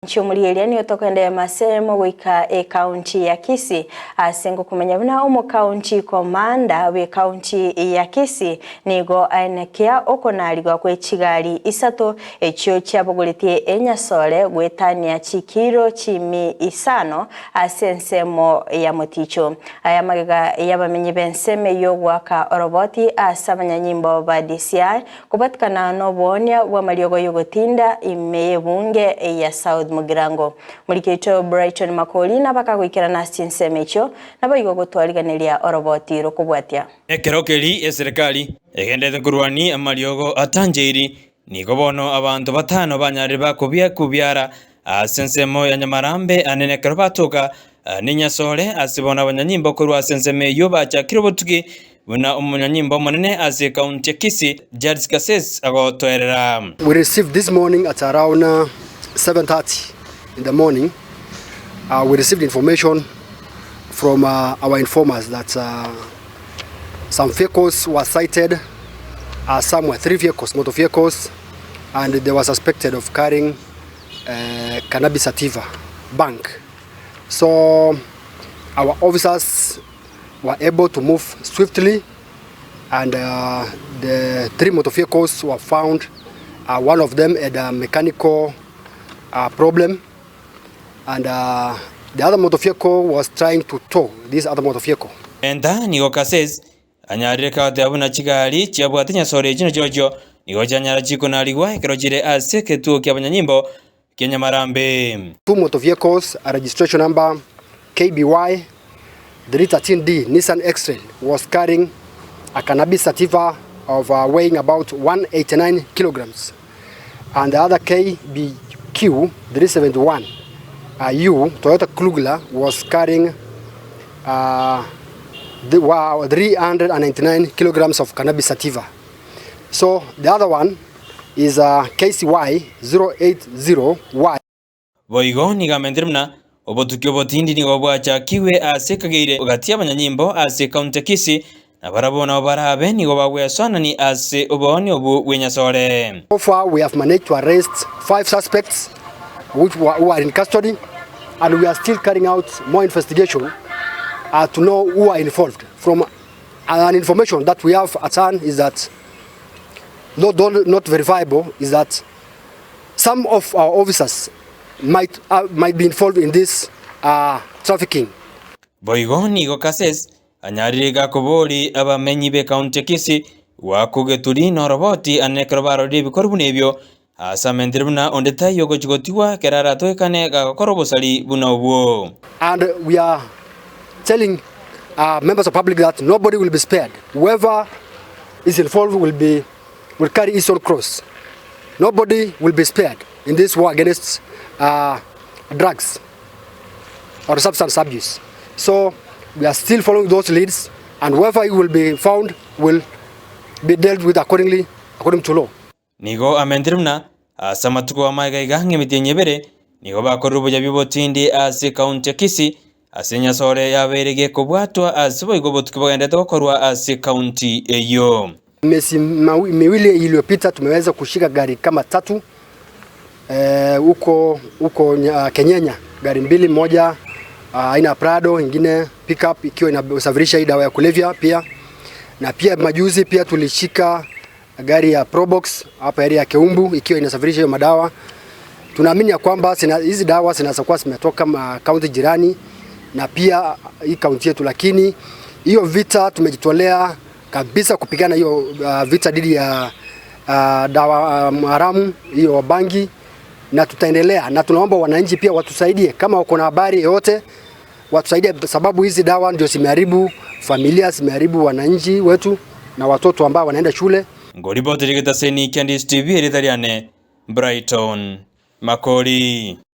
Nchumulielia ni otokende masemo wika county ya Kisii asengo kumenya bina omo county komanda we county ya Kisii nigo ainekia okonaligo kwe chigali isato echio chabogolitie enyasole gwetania chikiro chimi isano asensemo ya Moticho aya magega yabamenyi benseme yo gwaka oroboti asabanya nyimbo ba DCI kubatikana no bonia wa maliogo yogotinda imebunge ya South Mugirango Moticho Brighton Makolina baka gwikira na sinsemecho nabayigo gutwariganiria oroboti rokubwatia ekerokeli eserikali egendete kurwani amaliogo atanjeiri niko bono abantu batano banyari bakubyara asensemo ya Nyamarambe anenekero batoka ninyasole asibona abanyanyimbo kurwa senseme yo bachakiro botuki buna umunyanyimbo munene as county Kisii Judge Kases agotwerera. We received this morning at around 7:30 in the morning. We received information from our informers that some vehicles were sighted, some were 3 vehicles, motor vehicles, and they were suspected of carrying cannabis sativa, bank. So our officers were able to move swiftly, and the 3 motor vehicles were found. One of them had a mechanical problem, and the other motor vehicle was trying to tow this other motor vehicle. Enda nigo Kases anyareka tabuna chigali chiabwatinya sore jino jojo nigo janyara chiko naligwa kerojire aseke tu kyabanyanyimbo Nyamarambe. 2 motor vehicles, a registration number KBY 313D Nissan X-Trail was carrying a cannabis sativa of weighing about 189 kilograms, and the other KBQ 371 Toyota Klugler was carrying 399 kilograms of cannabis sativa. So the other one is KCY 080Y. Boigo nigamendirmna obotukyo botindi nigo bwachakiwe asekagire ogati abanyanyimbo ase county Kisii nabarabona barabe nigo bagwesana ni ase oboni obu wenyasore. So far we have managed to arrest 5 suspects who are in custody, and we are still carrying out more investigation to know who are involved. From an information that we have at hand is that not verifiable, is that some of our officers might be involved in this trafficking. Boigo nigo Kases anyaririga kobori abamenyi be county Kisii wakugeturi no roboti anekrobaro bikorubunebyo asamendiruna ondetayo gochigotiwa kerara toekane gakorobosali bunobo. And we are telling members of public that nobody will be spared. Whoever is involved will carry his own cross. Nobody will be spared in this war against drugs or substance abuse. So we are still following those leads, and whoever will be found will be dealt with according to law. Nigo amendiruna asamatuko amaiga ngemityebere nigo bakorubo yabibotindi ase county Kisii asenya sore yaberege kubwatwa asiboigo botukibagenda tokorwa ase county eyo. Miezi miwili iliyopita tumeweza kushika gari kama 3 huko Kenyenya, gari 2, moja aina Prado, ingine pickup ikiwa inasafirisha hii dawa ya kulevya pia. Na pia majuzi pia tulishika gari ya Probox hapa area ya Keumbu ikiwa inasafirisha hiyo madawa. Tunaamini ya kwamba hizi dawa zinazokuwa zimetoka kaunti jirani na pia hii kaunti yetu, lakini hiyo vita tumejitolea kabisa kupigana hiyo vita dhidi ya dawa haramu hiyo bangi, na tutaendelea, na tunaomba wananchi pia watusaidie kama wako na habari yote, watusaidie sababu hizi dawa ndio zimeharibu familia, zimeharibu wananchi wetu na watoto ambao wanaenda shule. Ngoriboti rigitaseni Ndizi TV eritariane Brighton Makori.